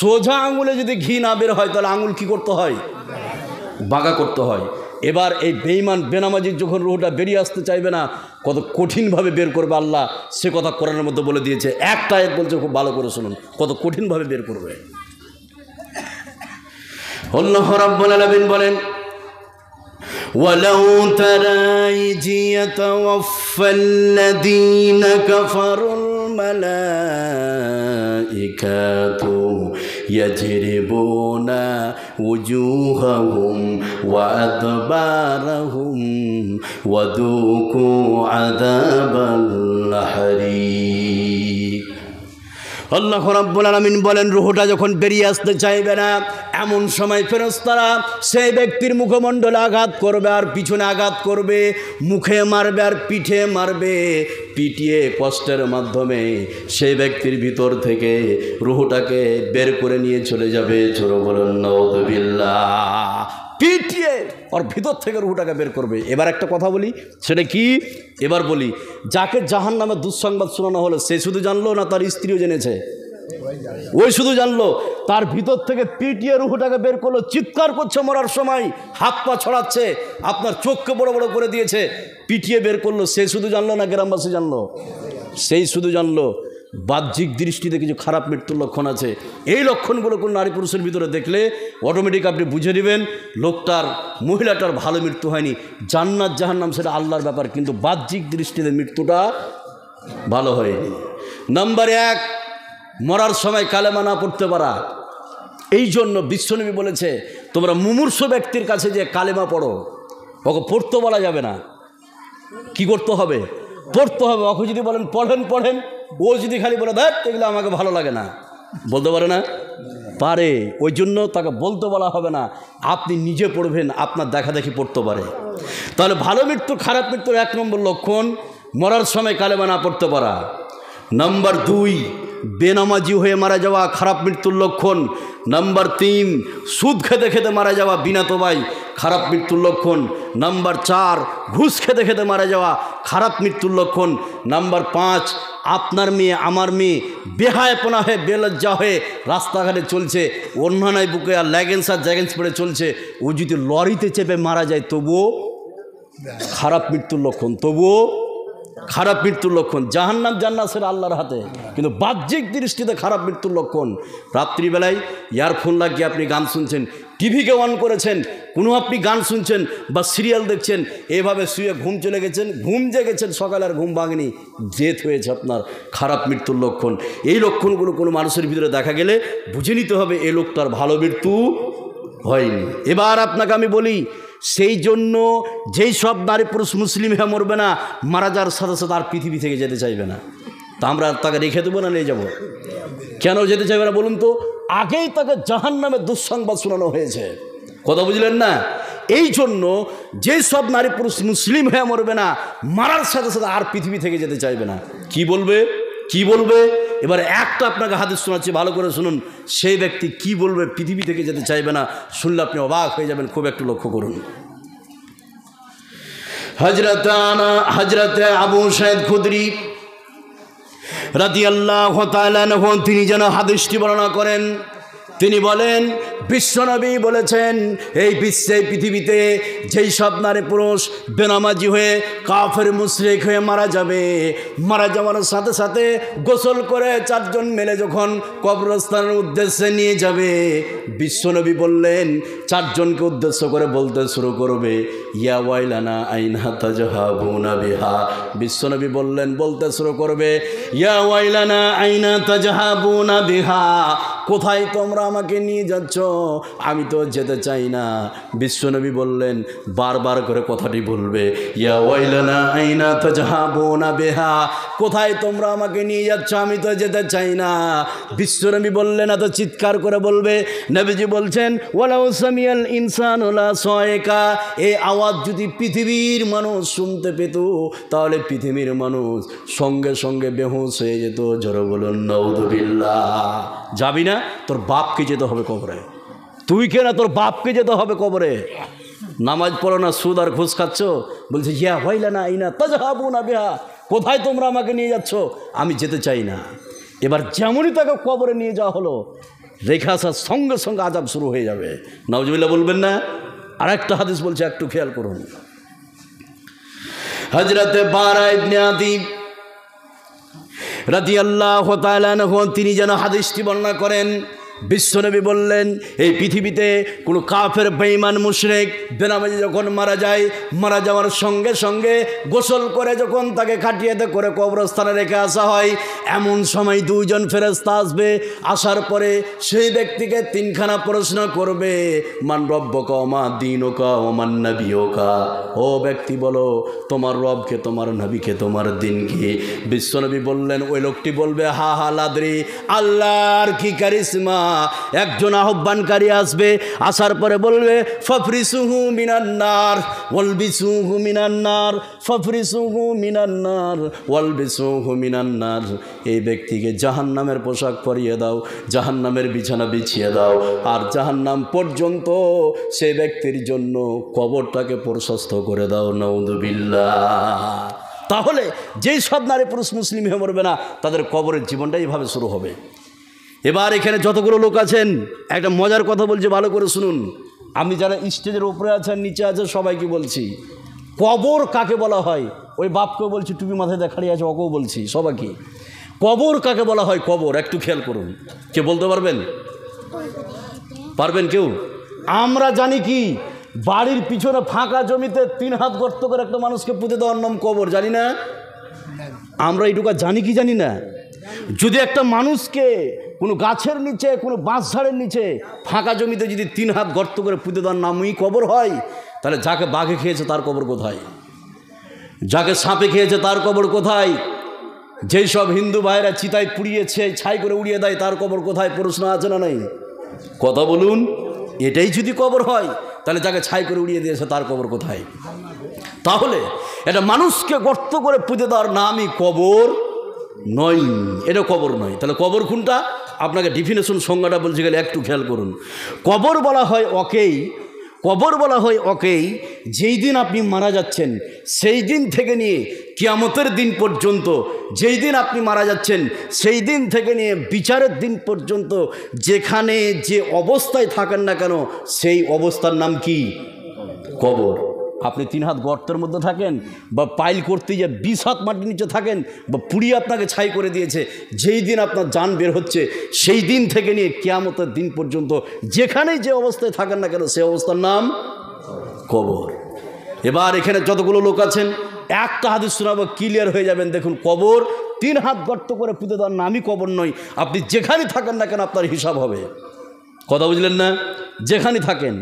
সোজা আঙুলে যদি ঘি না বের হয়, তাহলে আঙুল কি করতে হয়? বাঁকা করতে হয়। এবার এই বেঈমান বেনামাজির যখন রুহটা বেরিয়ে আসতে চাইবে না, কত কঠিনভাবে বের করবে আল্লাহ, সে কথা কোরআনের মধ্যে বলে দিয়েছে। একটা আয়াত বলছে, খুব ভালো করে শুনুন, কত কঠিনভাবে বের করবে। আল্লাহ রাব্বুল আলামিন বলেন ওয়ালাউ তারা ইয ইয়াতাওয়াফাল্লাযীনা কাফারুল মালাইকাতু ইয়াজরিবুনা উজুহাহুম ওয়া আদবারাহুম ওয়া যুকু আযাবাল হারিক। আল্লাহ রাব্বুল আলামিন বলেন রূহটা যখন বেরিয়ে আসতে চাইবে না, এমন সময় ফেরেশতারা সেই ব্যক্তির মুখমণ্ডলে আঘাত করবে আর পিছনে আঘাত করবে, মুখে মারবে আর পিঠে মারবে, পিটিয়ে কষ্টের মাধ্যমে সেই ব্যক্তির ভিতর থেকে রূহটাকে বের করে নিয়ে চলে যাবে। জোরে বলেন নাউযুবিল্লাহ। পিটিয়ে ওর ভিতর থেকে রূহটাকে বের করবে। এবার একটা কথা বলি, সেটা কি? এবার বলি, যাকে জাহান্নামে দুঃসংবাদ শোনানো হলো সে শুধু জানলো না তার স্ত্রীও জেনেছে? ওই শুধু জানলো, তার ভিতর থেকে পিটিয়ে রূহটাকে বের করলো, চিৎকার করছে মরার সময়, হাত পা ছড়াচ্ছে, আপনার চোখকে বড় বড় করে দিয়েছে, পিটিয়ে বের করলো, সে শুধু জানলো না গ্রামবাসী জানলো? সেই শুধু জানলো। বাহ্যিক দৃষ্টিতে কিছু খারাপ মৃত্যুর লক্ষণ আছে। এই লক্ষণগুলো কোন নারী পুরুষের ভিতরে দেখলে অটোমেটিক আপনি বুঝে নেবেন লোকটার, মহিলাটার ভালো মৃত্যু হয়নি। জান্নাত জাহান্নাম সেটা আল্লাহর ব্যাপার, কিন্তু বাহ্যিক দৃষ্টিতে মৃত্যুটা ভালো হয়নি। নাম্বার 1, মরার সময় কালেমা না পড়তে পারা। এই জন্য বিশ্বনবী বলেছে তোমরা মুমূর্ষু ব্যক্তির কাছে যে কালেমা পড়ো, ওকে পড়তে বলা যাবে না। কি করতে হবে? পড়তে হবে। ওকে যদি বলেন পড়েন পড়েন, ও যদি খালি বলে দেখ এগুলো আমাকে ভালো লাগে না, বলতে পারে না? পারে। ওই জন্য তাকে বলতে বলা হবে না, আপনি নিজে পড়বেন, আপনার দেখা দেখি পড়তে পারে। তাহলে ভালো মৃত্যু খারাপ মৃত্যুর 1 নম্বর লক্ষণ মরার সময় কালেমা না পড়তে পারা। নাম্বার 2, বেনামাজি হয়ে মারা যাওয়া খারাপ মৃত্যুর লক্ষণ। নাম্বার 3, সুদ খেতে খেতে মারা যাওয়া বিনা তোবায় খারাপ মৃত্যুর লক্ষণ। নাম্বার 4, ঘুষ খেতে খেতে মারা যাওয়া খারাপ মৃত্যুর লক্ষণ। নাম্বার 5, আপনার মেয়ে আমার মেয়ে বেহায়াপনা হয়ে বেলজ্জা হয়ে রাস্তাঘাটে চলছে, অন্যান্য বুকে আর লেগেন্স আর জ্যাগেন্স পরে চলছে, ও যদি লরিতে চেপে মারা যায় তবুও খারাপ মৃত্যুর লক্ষণ, তবুও খারাপ মৃত্যুর লক্ষণ। জাহান্নাম জান্নাত সেটা আল্লাহর হাতে, কিন্তু বাহ্যিক দৃষ্টিতে খারাপ মৃত্যুর লক্ষণ। রাত্রিবেলায় ইয়ারফোন লাগিয়ে আপনি গান শুনছেন, টিভিকে অন করেছেন, কোনো আপনি গান শুনছেন বা সিরিয়াল দেখছেন, এভাবে শুয়ে ঘুম চলে গেছেন, ঘুম জেগেছেন, সকালে আর ঘুম ভাঙেনি, জেদ হয়েছে আপনার, খারাপ মৃত্যুর লক্ষণ। এই লক্ষণগুলো কোনো মানুষের ভিতরে দেখা গেলে বুঝে নিতে হবে এই লোকটার ভালো মৃত্যু হয়নি। এবার আপনাকে আমি বলি, সেই জন্য যেই সব নারী পুরুষ মুসলিম হয়ে মরবে না, মারা যাওয়ার সাথে সাথে আর পৃথিবী থেকে যেতে চাইবে না, তা আমরা তাকে রেখে দেবো না নিয়ে যাব? কেন যেতে চাইবে না বলুন তো? আগেই তাকে জাহান্নামের দুঃসংবাদ শোনানো হয়েছে। কথা বুঝলেন না? এই জন্য যেই সব নারী পুরুষ মুসলিম হয়ে মরবে না, মারার সাথে সাথে আর পৃথিবী থেকে যেতে চাইবে না। কি বলবে? কি বলবে? এবার একটা আপনাকে হাদিস শোনাচ্ছি, ভালো করে শুনুন। সেই ব্যক্তি কি বলবে পৃথিবী থেকে যেতে চাইবে না, শুনলে আপনি অবাক হয়ে যাবেন। খুব একটু লক্ষ্য করুন। হযরত আবু সাঈদ খুদরি রাদিয়াল্লাহু তাআলা আনহু তিনি যেন হাদিসটি বর্ণনা করেন। তিনি বলেন, বিশ্বনবী বলেছেন, এই বিশ্বে পৃথিবীতে যেই সব নারী পুরুষ বেনামাজি হয়ে কাফের মুশরিক হয়ে মারা যাবে, মারা যাওয়ার সাথে সাথে গোসল করে 4 জন মিলে যখন কবরস্থানের উদ্দেশ্যে নিয়ে যাবে, বিশ্বনবী বললেন 4 জনকে উদ্দেশ্য করে বলতে শুরু করবে, ইয়া ওয়াইলানা আইনা তাজহাবুনা বিহা। বিশ্বনবী বললেন, বলতে শুরু করবে, ইয়া ওয়াইলানা আইনা তাজহাবুনা বিহা, কোথায় তোমরা আমাকে নিয়ে যাচ্ছ? আমি তো যেতে চাই না। বিশ্বনবী বললেন, বারবার করে কথাটি বলবে, ইয়া ওয়াইলানা আইনা তাজহাবুনা বিহা, কোথায় তোমরা আমাকে নিয়ে যাচ্ছ? আমি তো যেতে চাই না। বিশ্বনবী বললেন, এত চিৎকার করে বলবে। নবীজি বলছেন, ওয়ালাউ সামিয়াল ইনসানু লা সায়কা, এই আওয়াজ যদি পৃথিবীর মানুষ শুনতে পেত তাহলে পৃথিবীর মানুষ সঙ্গে সঙ্গে বেহুশ হয়ে যেত। জোরে বলুন নাউযুবিল্লাহ। যাবি না? তোর বাপকে যেতে হবে কবরে। তুই কে না, তোর বাপকে যেতে হবে কবরে। নামাজ পড়ো না, সুদ আর ঘুষ খাচ্ছ, বলছে ইয়া ওয়াইলানা আইনা তাজহাবুনা বিহা, কোথায় তোমরা আমাকে নিয়ে যাচ্ছ? আমি যেতে চাই না। এবার যেমনই তাকে কবরে নিয়ে যাওয়া হলো, রেখে আসার সঙ্গে সঙ্গে আযাব শুরু হয়ে যাবে। নাউযুবিল্লাহ বলবেন না? আর একটা হাদিস বলছে, একটু খেয়াল করুন। হযরত বারা ইবনে আদিব রাদিয়াল্লাহু তাআলা আনহু তিনি যেন হাদিসটি বর্ণনা করেন। বিশ্বনবী বললেন, এই পৃথিবীতে কোনো কাফের বেঈমান মুশরিক বেনামাজি যখন মারা যায়, মারা যাওয়ার সঙ্গে সঙ্গে গোসল করে যখন তাকে খাটিয়েতে করে কবরস্থানে রেখে আসা হয়, এমন সময় দুইজন ফেরেশতা আসবে। আসার পরে সেই ব্যক্তিকে তিনখানা প্রশ্ন করবে, মান রব্বুকা ওয়া মা দীনুকা ওয়া মান নাবিয়ুকা। ও ব্যক্তি বলো, তোমার রবকে, তোমার নবীকে, তোমার দিন কি? বিশ্বনবী বললেন, ওই লোকটি বলবে, হা হা লাদরি, আল্লাহর কি কারিশমা। একজন আহ্বানকারী আসবে, আসার পরে বলবে, ফাফরিসুহু মিনান নার ওয়ালবিসুহু মিনান নার, ফাফরিসুহু মিনান নার ওয়ালবিসুহু মিনান নার। এই ব্যক্তিকে জাহান্নামের পোশাক পরিয়ে দাও, জাহান্নামের বিছানা বিছিয়ে দাও, আর জাহান্নাম পর্যন্ত সেই ব্যক্তির জন্য কবরটাকে প্রশস্ত করে দাও। নাউযুবিল্লাহ। তাহলে যেই সব নারী পুরুষ মুসলিম হয়ে মরবে না, তাদের কবরের জীবনটা এইভাবে শুরু হবে। এবার এখানে যতগুলো লোক আছেন, একটা মজার কথা বলছি, ভালো করে শুনুন। আমি যারা স্টেজের উপরে আছেন, নিচে আছেন, সবাইকে বলছি, কবর কাকে বলা হয়? ওই বাপকেও বলছি, টুপি মাথায় দেখাড়িয়ে আছে, ওকেও বলছি, সবাইকে, কবর কাকে বলা হয়? কবর একটু খেয়াল করুন। কে বলতে পারবেন? পারবেন কেউ? আমরা জানি কি, বাড়ির পিছনে ফাঁকা জমিতে 3 হাত গর্ত করে একটা মানুষকে পুঁতে দেওয়ার নাম কবর, জানি না? আমরা এইটুকু জানি কি জানি না? যদি একটা মানুষকে কোনো গাছের নিচে, কোনো বাঁশঝাড়ের নিচে ফাঁকা জমিতে যদি 3 হাত গর্ত করে পুঁতে দেওয়ার নামই কবর হয়, তাহলে যাকে বাঘে খেয়েছে তার কবর কোথায়? যাকে সাপে খেয়েছে তার কবর কোথায়? যেই সব হিন্দু ভাইরা চিতায় পুড়িয়েছে, ছাই করে উড়িয়ে দেয়, তার কবর কোথায়? প্রশ্ন আছে না নাই? কথা বলুন। এটাই যদি কবর হয়, তাহলে যাকে ছাই করে উড়িয়ে দিয়েছে তার কবর কোথায়? তাহলে এটা মানুষকে গর্ত করে পুঁতে দেওয়ার নামই কবর নয়, এটা কবর নয়। তাহলে কবর কোনটা? আপনাকে ডিফিনেশন সংজ্ঞাটা বলতে গেলে একটু খেয়াল করুন। কবর বলা হয় ওকেই, কবর বলা হয় ওকেই যেই দিন আপনি মারা যাচ্ছেন, সেই দিন থেকে নিয়ে কিয়ামতের দিন পর্যন্ত, যেই দিন আপনি মারা যাচ্ছেন সেই দিন থেকে নিয়ে বিচারের দিন পর্যন্ত যেখানে যে অবস্থায় থাকেন না কেন, সেই অবস্থার নাম কি? কবর। আপনি 3 হাত গর্তের মধ্যে থাকেন, বা পাইল করতে গিয়ে 20 হাত মাটির নিচে থাকেন, বা পুড়িয়ে আপনাকে ছাই করে দিয়েছে, যেই দিন আপনার জান বের হচ্ছে সেই দিন থেকে নিয়ে কিয়ামতের দিন পর্যন্ত যেখানেই যে অবস্থায় থাকেন না কেন, সেই অবস্থার নাম কবর। এবার এখানে যতগুলো লোক আছেন, একটা হাদিস শোনাবো, ক্লিয়ার হয়ে যাবেন। দেখুন, কবর 3 হাত গর্ত করে পুঁতে দেওয়ার নামই কবর নয়। আপনি যেখানেই থাকেন না কেন আপনার হিসাব হবে। কথা বুঝলেন না? যেখানে থাকেন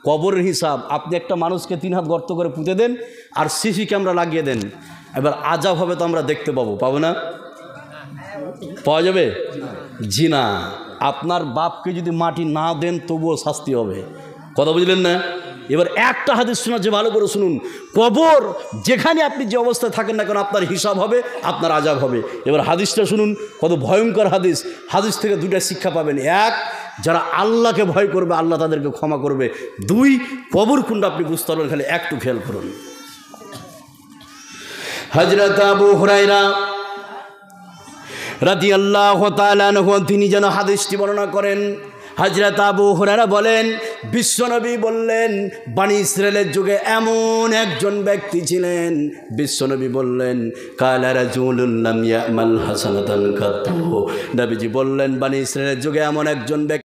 কবরের হিসাব। আপনি একটা মানুষকে 3 হাত গর্ত করে পুঁতে দেন আর সিসি ক্যামেরা লাগিয়ে দেন, এবার আজাব হবে তো আমরা দেখতে পাবো, পাবো না? পাওয়া যাবে? জি না। আপনার বাপকে যদি মাটি না দেন তবুও শাস্তি হবে। কথা বুঝলেন না? এবার একটা হাদিস শোনাচ্ছে, ভালো করে শুনুন। কবর যেখানে আপনি যে অবস্থায় থাকেন না কেন আপনার হিসাব হবে, আপনার আজাব হবে। এবার হাদিসটা শুনুন, কত ভয়ঙ্কর হাদিস। হাদিস থেকে 2টা শিক্ষা পাবেন। 1, যারা আল্লাহকে ভয় করবে আল্লাহ তাদেরকে ক্ষমা করবে। 2, কবর কোনটা আপনি বুঝতে পারবেন, খালি একটু খেয়াল করুন। হযরত আবু হুরায়রা রাদিয়াল্লাহু তাআলা আনহু তিনি যেন হাদিসটি বর্ণনা করেন। হযরত আবু হুরায়রা বলেন, বিশ্বনবী বললেন, বনি ইসরাইলের যুগে এমন একজন ব্যক্তি ছিলেন। বিশ্বনবী বললেন, কালা রাজুলুন লাম ইয়ামাল হাসানাতান কাত্তু। নবীজি বললেন, বনি ইসরাইলের যুগে এমন একজন ব্যক্তি